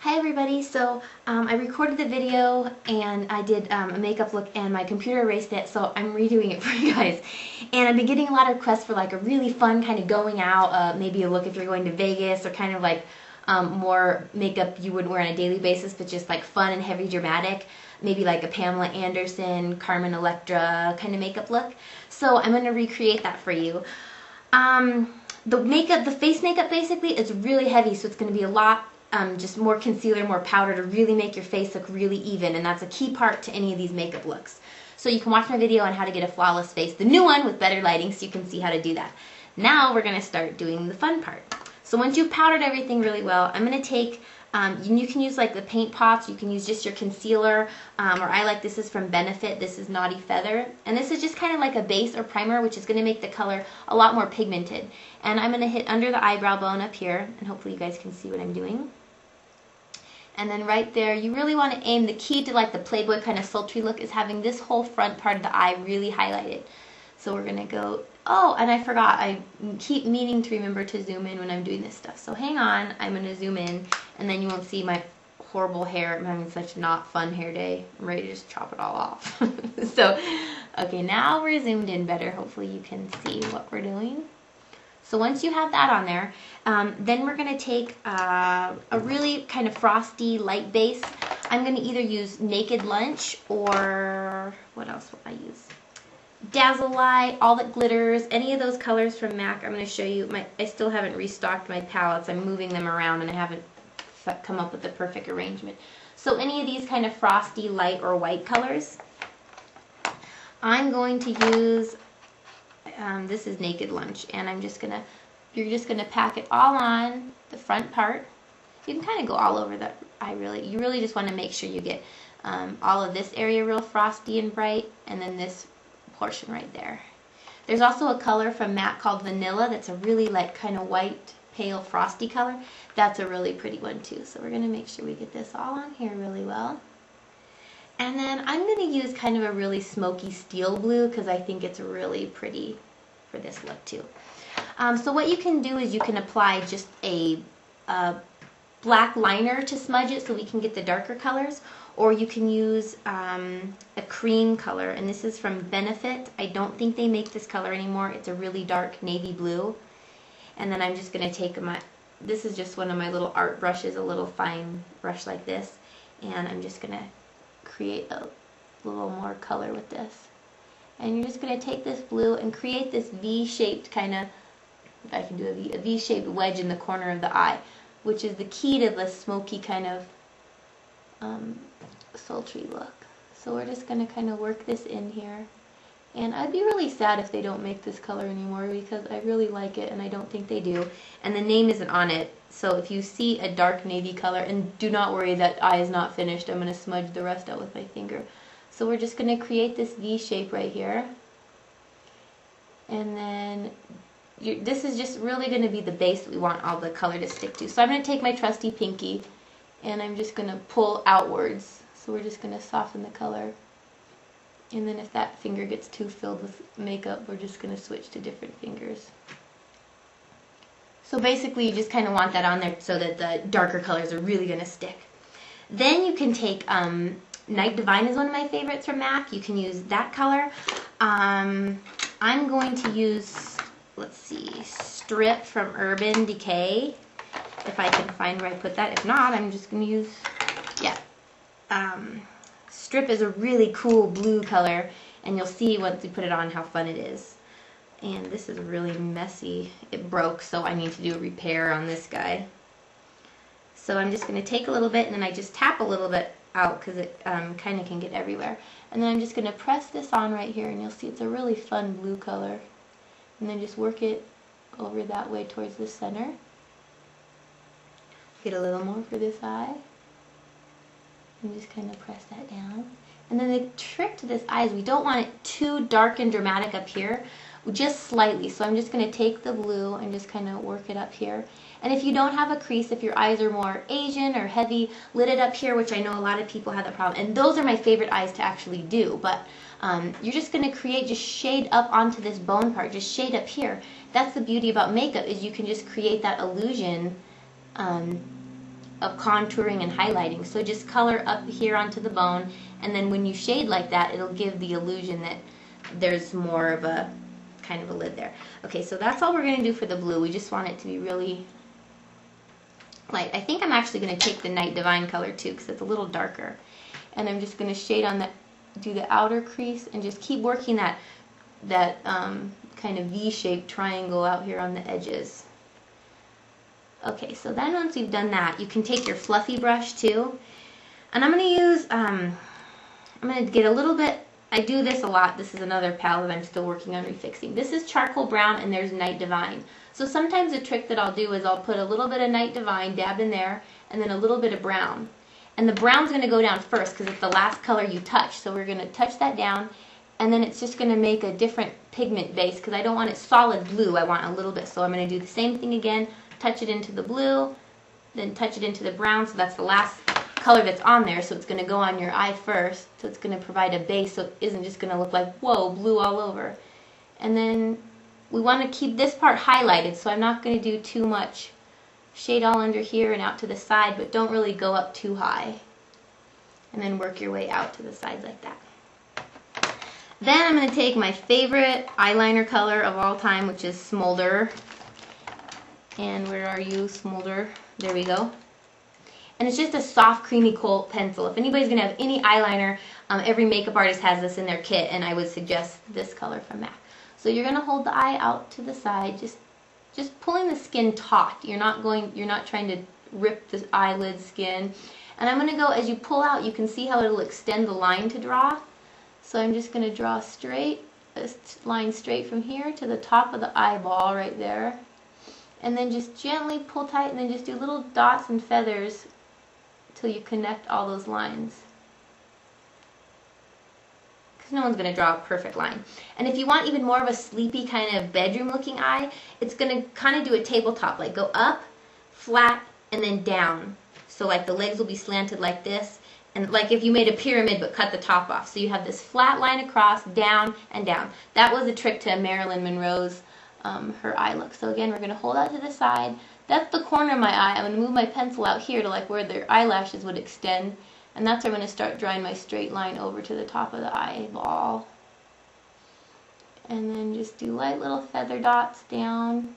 Hi everybody, so I recorded the video and I did a makeup look and my computer erased it, so I'm redoing it for you guys. And I've been getting a lot of requests for like a really fun kind of going out, maybe a look if you're going to Vegas, or kind of like more makeup you wouldn't wear on a daily basis, but just like fun and heavy dramatic. Maybe like a Pamela Anderson, Carmen, Electra kind of makeup look. So I'm going to recreate that for you. The face makeup basically is really heavy, so it's going to be a lot just more concealer, more powder to really make your face look really even, and that's a key part to any of these makeup looks. So you can watch my video on how to get a flawless face, the new one with better lighting, so you can see how to do that. Now we're going to start doing the fun part. So once you've powdered everything really well, I'm going to take, you can use like the paint pots, you can use just your concealer, or I like, this is from Benefit, this is Naughty Feather, and this is just kind of like a base or primer, which is going to make the color a lot more pigmented. And I'm going to hit under the eyebrow bone up here, and hopefully you guys can see what I'm doing. And then right there, you really want to aim, the key to like the Playboy kind of sultry look is having this whole front part of the eye really highlighted. So we're going to go, oh, and I forgot, I keep meaning to remember to zoom in when I'm doing this stuff. So hang on, I'm going to zoom in, and then you won't see my horrible hair. I'm having such a not fun hair day. I'm ready to just chop it all off. So, okay, now we're zoomed in better. Hopefully you can see what we're doing. So once you have that on there, then we're going to take a really kind of frosty light base. I'm going to either use Naked Lunch or, what else will I use? Dazzle Light, All That Glitters, any of those colors from MAC. I'm going to show you. I still haven't restocked my palettes. I'm moving them around and I haven't come up with the perfect arrangement. So any of these kind of frosty light or white colors. I'm going to use... this is Naked Lunch, and you're just gonna pack it all on the front part. You can kind of go all over the eye, you really just want to make sure you get all of this area real frosty and bright, and then this portion right there. There's also a color from MAC called Vanilla that's a really like kind of white, pale, frosty color. That's a really pretty one too. So we're gonna make sure we get this all on here really well. And then I'm going to use kind of a really smoky steel blue because I think it's really pretty for this look too. So what you can do is you can apply just a black liner to smudge it so we can get the darker colors, or you can use a cream color, and this is from Benefit. I don't think they make this color anymore. It's a really dark navy blue. And then I'm just going to take this is just one of my little art brushes, a little fine brush like this, and I'm just going to create a little more color with this. And you're just going to take this blue and create this V-shaped kind of, if I can do a V-shaped wedge in the corner of the eye, which is the key to the smoky kind of sultry look. So we're just going to kind of work this in here. And I'd be really sad if they don't make this color anymore because I really like it, and I don't think they do. And the name isn't on it, so if you see a dark navy color, and do not worry, that eye is not finished. I'm going to smudge the rest out with my finger. So we're just going to create this V shape right here. And then this is just really going to be the base that we want all the color to stick to. So I'm going to take my trusty pinky, and I'm just going to pull outwards. So we're just going to soften the color. And then if that finger gets too filled with makeup, we're just going to switch to different fingers. So basically you just kind of want that on there so that the darker colors are really going to stick. Then you can take, Night Divine is one of my favorites from MAC. You can use that color. I'm going to use, let's see, Strip from Urban Decay, if I can find where I put that. If not, I'm just going to use, yeah. Strip is a really cool blue color, and you'll see once we put it on how fun it is. And this is really messy. It broke, so I need to do a repair on this guy. So I'm just going to take a little bit, and then I just tap a little bit out because it kind of can get everywhere. And then I'm just going to press this on right here, and you'll see it's a really fun blue color. And then just work it over that way towards the center. Get a little more for this eye. And just kind of press that down. And then the trick to this eye is we don't want it too dark and dramatic up here, just slightly. So I'm just going to take the blue and just kind of work it up here. And if you don't have a crease, if your eyes are more Asian or heavy lidded up here, which I know a lot of people have that problem, and those are my favorite eyes to actually do, but you're just going to create, just shade up onto this bone part, just shade up here. That's the beauty about makeup, is you can just create that illusion of contouring and highlighting. So just color up here onto the bone, and then when you shade like that, it'll give the illusion that there's more of a kind of a lid there. Okay, so that's all we're going to do for the blue. We just want it to be really light. I think I'm actually going to take the Night Divine color too, because it's a little darker. And I'm just going to shade on that, do the outer crease, and just keep working that kind of V-shaped triangle out here on the edges. Okay, so then once you've done that, you can take your fluffy brush too, and I'm going to use, I'm going to get a little bit, I do this a lot, this is another palette I'm still working on refixing. This is Charcoal Brown, and there's Night Divine. So sometimes the trick that I'll do is I'll put a little bit of Night Divine, dab in there, and then a little bit of brown. And the brown's going to go down first because it's the last color you touch. So we're going to touch that down, and then it's just going to make a different pigment base because I don't want it solid blue. I want a little bit. So I'm going to do the same thing again, touch it into the blue, then touch it into the brown. So that's the last color that's on there. So it's going to go on your eye first. So it's going to provide a base so it isn't just going to look like, whoa, blue all over. And then we want to keep this part highlighted. So I'm not going to do too much. Shade all under here and out to the side, but don't really go up too high. And then work your way out to the side like that. Then I'm going to take my favorite eyeliner color of all time, which is Smolder. And where are you, Smolder? There we go. And it's just a soft, creamy coal pencil. If anybody's going to have any eyeliner, every makeup artist has this in their kit, and I would suggest this color from MAC. So you're going to hold the eye out to the side, just pulling the skin taut. You're not trying to rip the eyelid skin. And I'm going to go, as you pull out, you can see how it'll extend the line to draw. So I'm just going to draw straight, a line straight from here to the top of the eyeball right there. And then just gently pull tight, and then just do little dots and feathers till you connect all those lines. No one's going to draw a perfect line. And if you want even more of a sleepy kind of bedroom looking eye, it's going to kind of do a tabletop, like go up, flat, and then down. So like the legs will be slanted like this, and like if you made a pyramid but cut the top off. So you have this flat line across, down, and down. That was a trick to Marilyn Monroe's, her eye look. So again, we're going to hold out to the side. That's the corner of my eye. I'm going to move my pencil out here to like where their eyelashes would extend. And that's where I'm going to start drawing my straight line over to the top of the eyeball. And then just do light little feather dots down.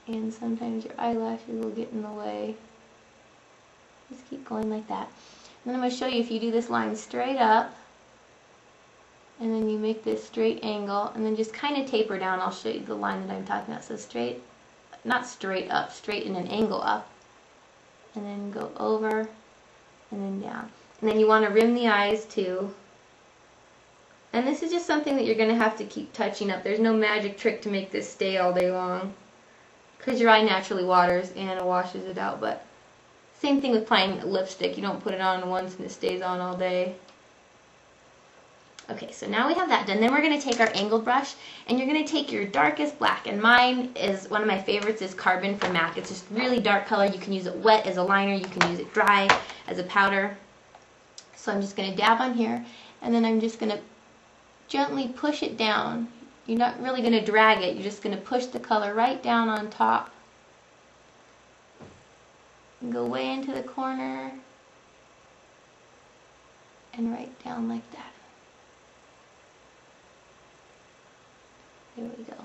And sometimes your eyelashes will get in the way. Just keep going like that. And then I'm going to show you if you do this line straight up, and then you make this straight angle, and then just kind of taper down. I'll show you the line that I'm talking about. So straight, not straight up, straight in an angle up. And then go over, and then down. And then you want to rim the eyes too. And this is just something that you're going to have to keep touching up. There's no magic trick to make this stay all day long, because your eye naturally waters and washes it out. But same thing with applying lipstick. You don't put it on once and it stays on all day. Okay, so now we have that done. Then we're going to take our angled brush, and you're going to take your darkest black. And mine is, one of my favorites is Carmen from MAC. It's just really dark color. You can use it wet as a liner. You can use it dry as a powder. So I'm just going to dab on here, and then I'm just going to gently push it down. You're not really going to drag it. You're just going to push the color right down on top. And go way into the corner. And right down like that. There we go.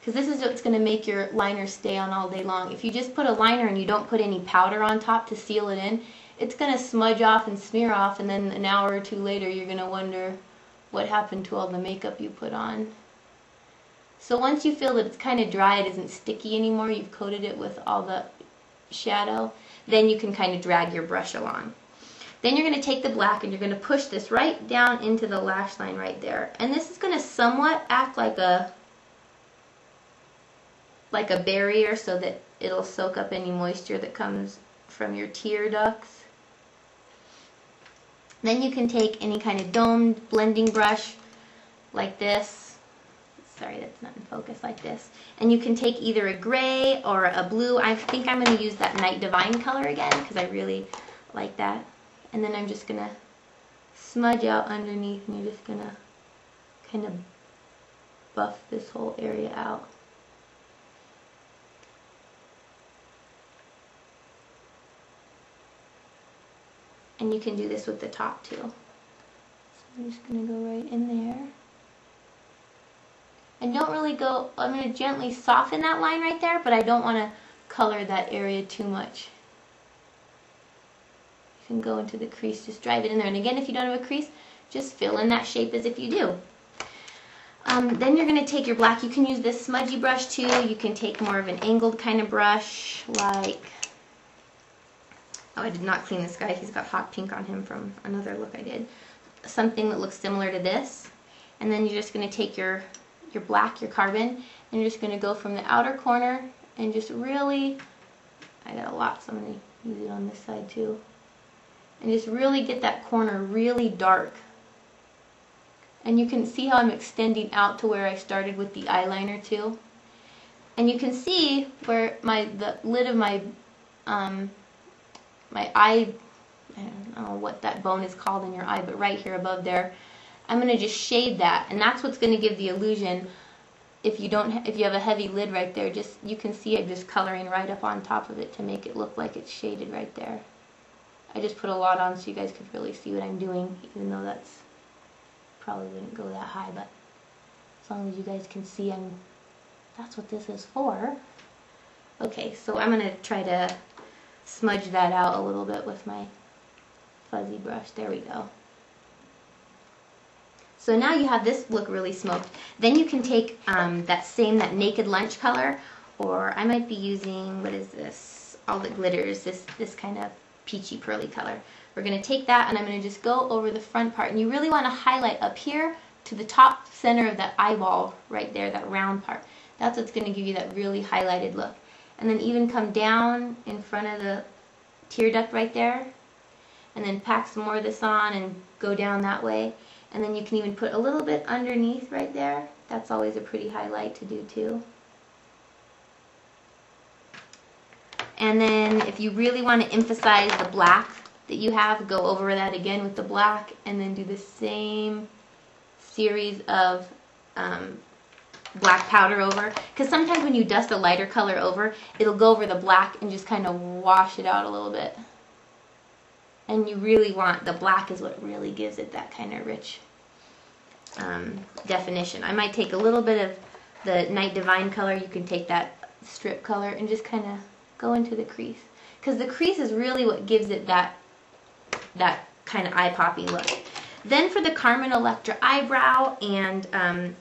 Because this is what's going to make your liner stay on all day long. If you just put a liner and you don't put any powder on top to seal it in, it's going to smudge off and smear off, and then an hour or two later you're going to wonder what happened to all the makeup you put on. So once you feel that it's kind of dry, it isn't sticky anymore, you've coated it with all the shadow, then you can kind of drag your brush along. Then you're going to take the black and you're going to push this right down into the lash line right there. And this is going to somewhat act like a barrier so that it'll soak up any moisture that comes from your tear ducts. Then you can take any kind of domed blending brush like this. Sorry, that's not in focus, like this. And you can take either a gray or a blue. I think I'm going to use that Night Divine color again because I really like that. And then I'm just going to smudge out underneath, and you're just going to kind of buff this whole area out. And you can do this with the top too. So I'm just going to go right in there. And don't really go, I'm going to gently soften that line right there, but I don't want to color that area too much. You can go into the crease, just drive it in there. And again, if you don't have a crease, just fill in that shape as if you do. Then you're going to take your black. You can use this smudgy brush too. You can take more of an angled kind of brush, like, oh, I did not clean this guy. He's got hot pink on him from another look I did. Something that looks similar to this. And then you're just going to take your black, your carbon, and you're just going to go from the outer corner and just really, I got a lot, so I'm going to use it on this side too. And just really get that corner really dark. And you can see how I'm extending out to where I started with the eyeliner too. And you can see where the lid of my my eye, I don't know what that bone is called in your eye, but right here above there, I'm going to just shade that, and that's what's going to give the illusion. If you have a heavy lid right there, you can see it just coloring right up on top of it to make it look like it's shaded right there. I just put a lot on so you guys could really see what I'm doing, even though that's probably wouldn't go that high, but as long as you guys can see, that's what this is for. Okay, so I'm going to try to smudge that out a little bit with my fuzzy brush. There we go. So now you have this look really smoked. Then you can take that Naked Lunch color, or I might be using, what is this? All That Glitters, this kind of peachy pearly color. We're going to take that and I'm going to just go over the front part. And you really want to highlight up here to the top center of that eyeball right there, that round part. That's what's going to give you that really highlighted look. And then even come down in front of the tear duct right there. And then pack some more of this on and go down that way. And then you can even put a little bit underneath right there. That's always a pretty highlight to do too. And then if you really want to emphasize the black that you have, go over that again with the black and then do the same series of black powder over. Because sometimes when you dust a lighter color over, it'll go over the black and just kind of wash it out a little bit. And you really want, the black is what really gives it that kind of rich definition. I might take a little bit of the Night Divine color. You can take that strip color and just kind of go into the crease. Because the crease is really what gives it that kind of eye-popping look. Then for the Carmen Electra eyebrow and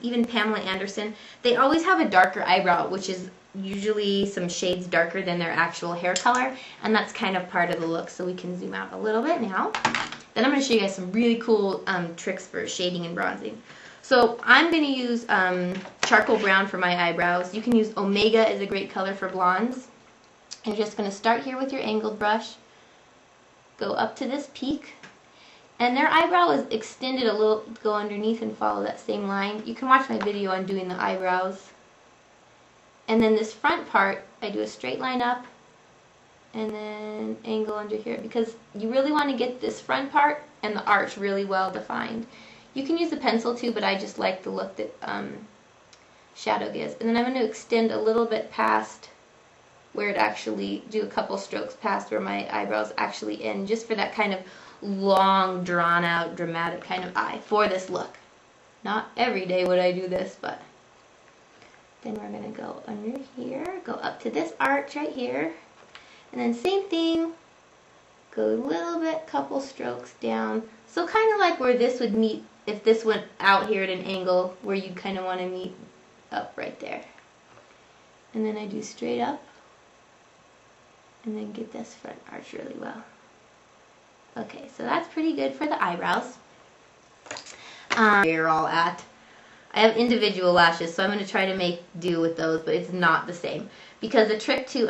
even Pamela Anderson, they always have a darker eyebrow, which is usually some shades darker than their actual hair color, and that's kind of part of the look. So we can zoom out a little bit now. Then I'm going to show you guys some really cool tricks for shading and bronzing. So I'm going to use charcoal brown for my eyebrows. You can use Omega as a great color for blondes. You're just going to start here with your angled brush, go up to this peak, and their eyebrow is extended a little, go underneath and follow that same line. You can watch my video on doing the eyebrows. And then this front part, I do a straight line up and then angle under here, because you really want to get this front part and the arch really well defined. You can use a pencil too, but I just like the look that shadow gives. And then I'm going to extend a little bit past where it actually, do a couple strokes past where my eyebrows actually end, just for that kind of long, drawn out, dramatic kind of eye for this look. Not every day would I do this, but then we're going to go under here, go up to this arch right here, and then same thing, go a little bit, couple strokes down. So kind of like where this would meet, if this went out here at an angle, where you kind of want to meet up right there. And then I do straight up, and then get this front arch really well. Okay, so that's pretty good for the eyebrows. You're all at. I have individual lashes, so I'm going to try to make do with those, but it's not the same. Because the trick to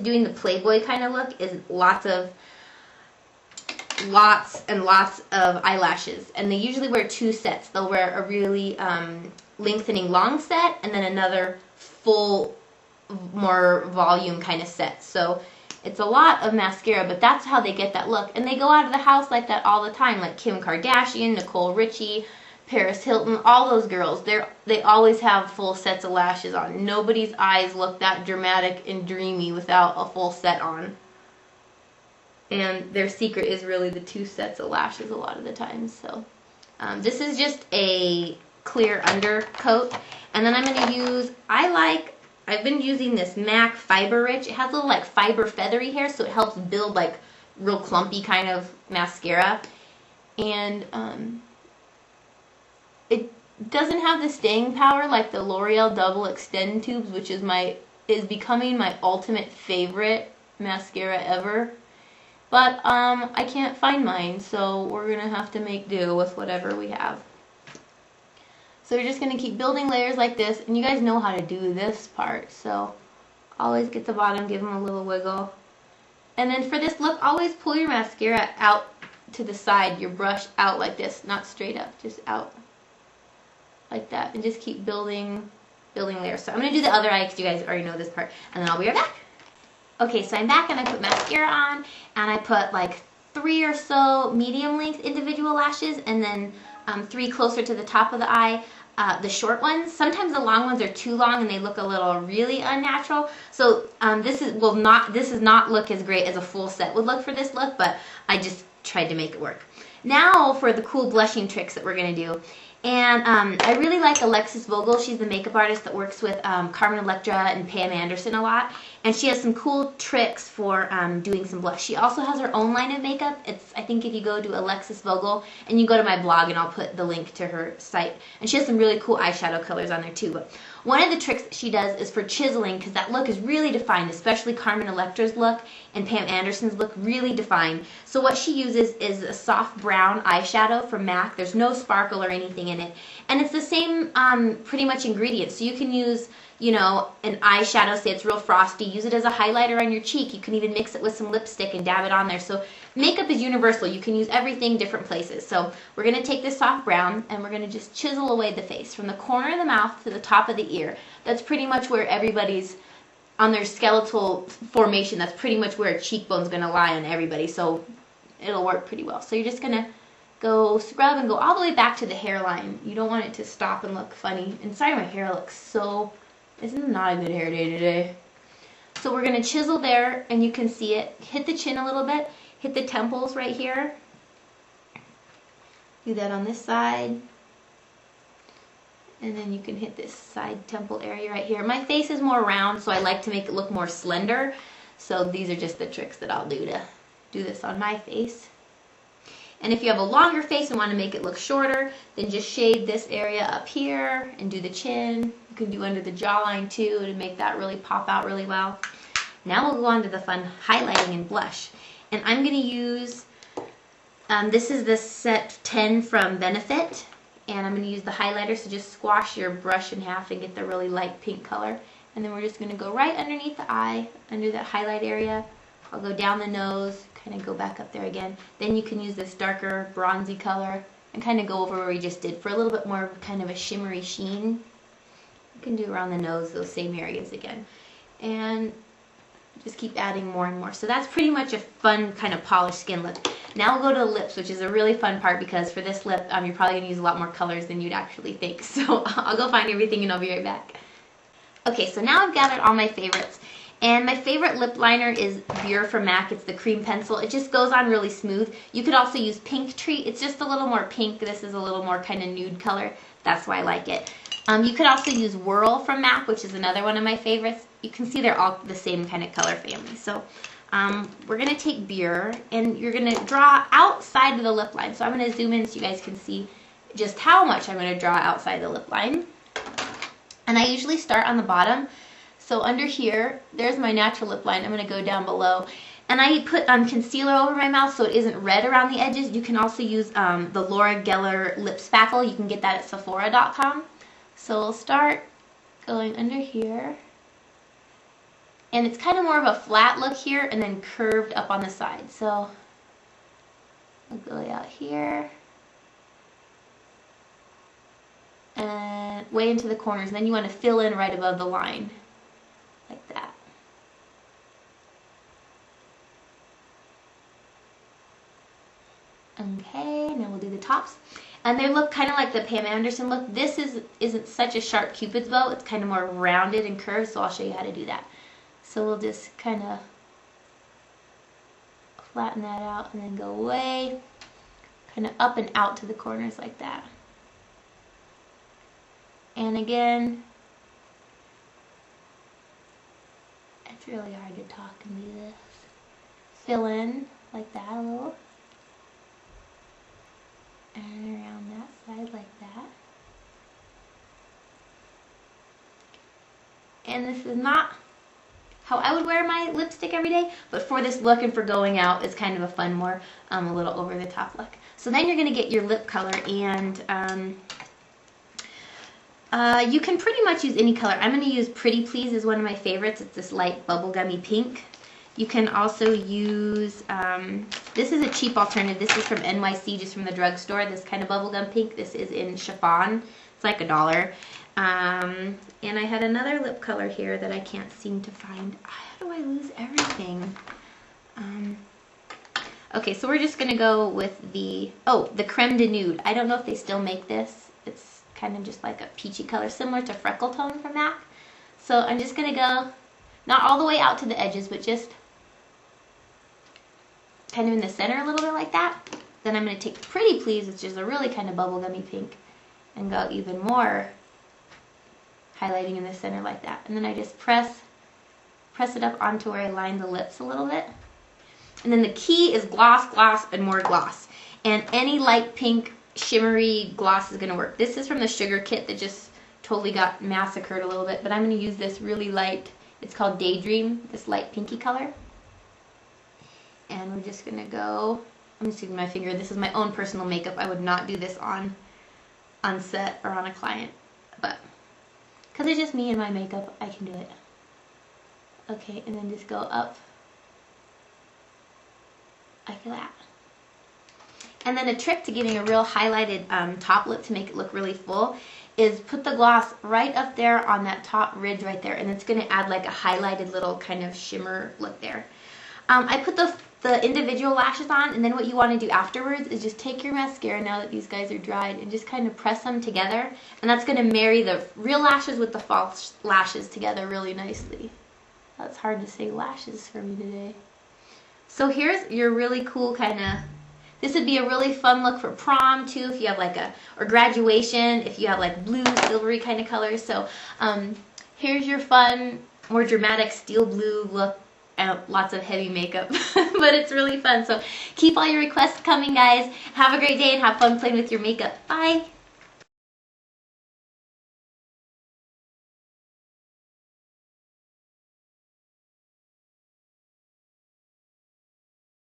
doing the Playboy kind of look is lots and lots of eyelashes. And they usually wear two sets. They'll wear a really lengthening long set and then another full, more volume kind of set. So it's a lot of mascara, but that's how they get that look. And they go out of the house like that all the time, like Kim Kardashian, Nicole Richie, Paris Hilton, all those girls. They always have full sets of lashes on. Nobody's eyes look that dramatic and dreamy without a full set on. And their secret is really the 2 sets of lashes a lot of the time. So this is just a clear undercoat. And then I'm going to use, I've been using this MAC Fiber Rich. It has a little like fiber feathery hair, so it helps build like real clumpy kind of mascara. And it doesn't have the staying power like the L'Oreal Double Extend Tubes, which is becoming my ultimate favorite mascara ever. But I can't find mine, so we're going to have to make do with whatever we have. So you're just going to keep building layers like this, and you guys know how to do this part. So always get the bottom, give them a little wiggle. And then for this look, always pull your mascara out to the side, your brush out like this, not straight up, just out like that. And just keep building layers. So I'm going to do the other eye because you guys already know this part, and then I'll be right back. Okay, so I'm back and I put mascara on, and I put like 3 or so medium length individual lashes, and then 3 closer to the top of the eye, the short ones. Sometimes the long ones are too long and they look a little really unnatural. So this does not look as great as a full set would look for this look, but I just tried to make it work. Now for the cool blushing tricks that we're gonna do. And I really like Alexis Vogel. She's the makeup artist that works with Carmen, Electra, and Pam Anderson a lot. And she has some cool tricks for doing some blush. She also has her own line of makeup. I think if you go to Alexis Vogel, and you go to my blog, and I'll put the link to her site. And she has some really cool eyeshadow colors on there too. But one of the tricks that she does is for chiseling, because that look is really defined, especially Carmen Electra's look and Pam Anderson's look, really defined. So what she uses is a soft brown eyeshadow from MAC. There's no sparkle or anything in it. And it's the same pretty much ingredients. So you can use, you know, an eyeshadow, say it's real frosty, use it as a highlighter on your cheek. You can even mix it with some lipstick and dab it on there. So makeup is universal. You can use everything different places. So we're going to take this soft brown and we're going to just chisel away the face from the corner of the mouth to the top of the ear. That's pretty much where everybody's, on their skeletal formation, that's pretty much where a cheekbone's going to lie on everybody. So it'll work pretty well. So you're just going to go scrub and go all the way back to the hairline. You don't want it to stop and look funny. And sorry, my hair looks so... This is not a good hair day today. So we're going to chisel there, and you can see it. Hit the chin a little bit. Hit the temples right here. Do that on this side. And then you can hit this side temple area right here. My face is more round, so I like to make it look more slender. So these are just the tricks that I'll do to do this on my face. And if you have a longer face and want to make it look shorter, then just shade this area up here and do the chin. You can do under the jawline too to make that really pop out really well. Now we'll go on to the fun highlighting and blush. And I'm going to use, this is the set 10 from Benefit. And I'm going to use the highlighter, so just squash your brush in half and get the really light pink color. And then we're just going to go right underneath the eye, under that highlight area. I'll go down the nose, kind of go back up there again. Then you can use this darker bronzy color and kind of go over where we just did for a little bit more kind of a shimmery sheen. You can do around the nose, those same areas again. And just keep adding more and more. So that's pretty much a fun kind of polished skin look. Now we'll go to the lips, which is a really fun part because for this lip, you're probably going to use a lot more colors than you'd actually think. So I'll go find everything and I'll be right back. Okay, so now I've gathered all my favorites. And my favorite lip liner is Bureau from MAC. It's the cream pencil. It just goes on really smooth. You could also use Pink Tree. It's just a little more pink. This is a little more kind of nude color. That's why I like it. You could also use Whirl from MAC, which is another one of my favorites. You can see they're all the same kind of color family. So we're going to take Bureau, and you're going to draw outside of the lip line. So I'm going to zoom in so you guys can see just how much I'm going to draw outside the lip line. And I usually start on the bottom. So under here, there's my natural lip line. I'm going to go down below. And I put concealer over my mouth so it isn't red around the edges. You can also use the Laura Geller lip spackle. You can get that at Sephora.com. So we'll start going under here. And it's kind of more of a flat look here and then curved up on the side. So I'll go out here. And way into the corners. And then you want to fill in right above the line. Like that. Okay, now we'll do the tops. And they look kind of like the Pam Anderson look. This isn't such a sharp Cupid's bow. It's kind of more rounded and curved, so I'll show you how to do that. So we'll just kind of flatten that out and then go way kind of up and out to the corners like that. And again, it's really hard to talk and do this. Fill in like that a little. And around that side like that. And this is not how I would wear my lipstick every day, but for this look and for going out, it's kind of a fun, more a little over the top look. So then you're gonna get your lip color, and you can pretty much use any color. I'm gonna use Pretty Please as one of my favorites. It's this light bubblegummy pink. You can also use, this is a cheap alternative. This is from NYC, just from the drugstore, this kind of bubblegum pink. This is in chiffon. It's like $1. And I had another lip color here that I can't seem to find. How do I lose everything? Okay, so we're just going to go with the Creme de Nude. I don't know if they still make this. It's kind of just like a peachy color, similar to Freckle Tone from MAC. So I'm just going to go, not all the way out to the edges, but just kind of in the center a little bit like that. Then I'm going to take Pretty Please, which is a really kind of bubblegummy pink, and go even more highlighting in the center like that. And then I just press it up onto where I line the lips a little bit. And then the key is gloss, gloss, and more gloss. And any light pink shimmery gloss is going to work. This is from the Sugar Kit that just totally got massacred a little bit, but I'm going to use this really light, it's called Daydream, this light pinky color. And we're just going to go, I'm just using my finger, this is my own personal makeup. I would not do this on set or on a client, but because it's just me and my makeup, I can do it. Okay, and then just go up like that. And then a trick to getting a real highlighted top lip to make it look really full is put the gloss right up there on that top ridge right there, and it's going to add like a highlighted little kind of shimmer look there. I put the individual lashes on, and then what you want to do afterwards is just take your mascara, now that these guys are dried, and just kind of press them together, and that's going to marry the real lashes with the false lashes together really nicely. That's hard to say lashes for me today. So here's your really cool kind of, this would be a really fun look for prom too, if you have like or graduation, if you have like blue, silvery kind of colors. So here's your fun, more dramatic steel blue look, and lots of heavy makeup, but it's really fun. So keep all your requests coming, guys. Have a great day and have fun playing with your makeup. Bye.